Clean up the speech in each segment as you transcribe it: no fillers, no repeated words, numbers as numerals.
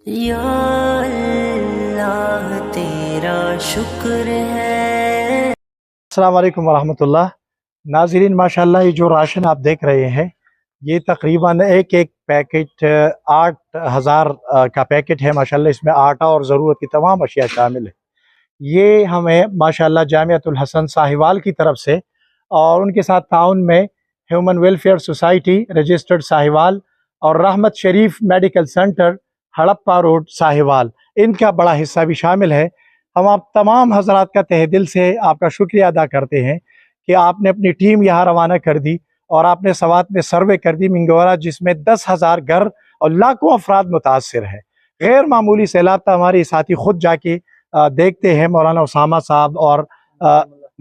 یا اللہ تیرا شکر ہے۔ السلام علیکم ورحمۃ اللہ۔ ناظرین ماشاءاللہ یہ جو راشن آپ دیکھ رہے ہیں یہ تقریباً ایک پیکٹ 8,000 کا پیکٹ ہے ماشاءاللہ۔ اس میں آٹا اور ضرورت کی تمام اشیاء شامل ہے۔ یہ ہمیں ماشاءاللہ جامعۃ الحسن ساہیوال کی طرف سے اور ان کے ساتھ تعاون میں human welfare society registered Sahiwal اور Rehmat Sharif medical centre Harappa road Sahiwal, ان کا بڑا حصہ بھی شامل ہے۔ ہم آپ تمام حضرات کا تہہ دل سے آپ کا شکریہ ادا کرتے ہیں کہ آپ نے اپنی ٹیم یہاں روانہ کر دی اور آپ نے سوات میں سروے کر دی منگورا، جس میں 10,000 گھر اور لاکھوں افراد متاثر ہیں۔ غیر معمولی سیلاب تھا، ہمارے ساتھی خود جا کے دیکھتے ہیں، مولانا اسامہ صاحب اور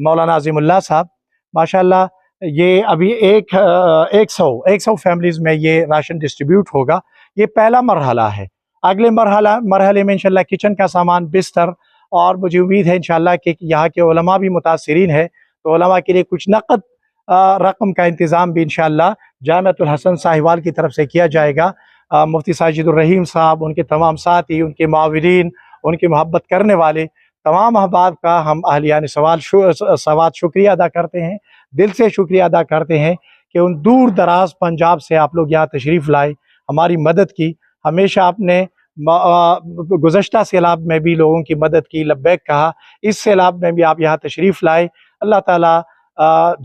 مولانا عظیم اللہ صاحب ماشاءاللہ۔ یہ ابھی ایک سو فیملیز میں یہ راشن ڈسٹریبیوٹ ہوگا۔ یہ پہلا مرحلہ ہے۔ اگلے مرحلے میں انشاءاللہ کچن کا سامان، بستر، اور مجھے امید ہے انشاءاللہ کہ یہاں کے علماء بھی متاثرین ہیں تو علماء کے لیے کچھ نقد رقم کا انتظام بھی انشاءاللہ جامعۃ الحسن ساہیوال کی طرف سے کیا جائے گا۔ مفتی ساجد الرحیم صاحب، ان کے تمام ساتھی، ان کے معاونین، ان کی محبت کرنے والے تمام احباب کا ہم اہلیان سوات شکریہ ادا کرتے ہیں، دل سے شکریہ ادا کرتے ہیں کہ ان دور دراز پنجاب سے آپ لوگ یہاں تشریف لائے، ہماری مدد کی۔ ہمیشہ آپ نے گزشتہ سیلاب میں بھی لوگوں کی مدد کی، لبیک کہا، اس سیلاب میں بھی آپ یہاں تشریف لائے۔ اللہ تعالیٰ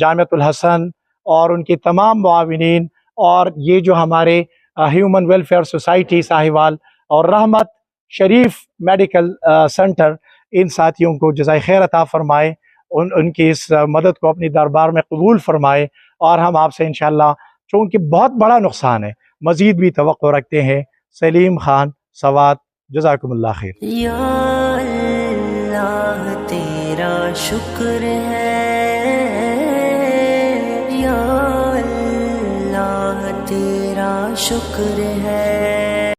جامعۃ الحسن اور ان کی تمام معاونین اور یہ جو ہمارے ہیومن ویلفیئر سوسائٹی ساہیوال اور رحمت شریف میڈیکل سینٹر، ان ساتھیوں کو جزائے خیر عطا فرمائے، ان کی اس مدد کو اپنی دربار میں قبول فرمائے۔ اور ہم آپ سے انشاءاللہ، چونکہ بہت بڑا نقصان ہے، مزید بھی توقع رکھتے ہیں۔ سلیم خان، سوات، جزاکم اللہ خیر۔ یا اللہ تیرا شکر ہے، یا اللہ تیرا شکر ہے۔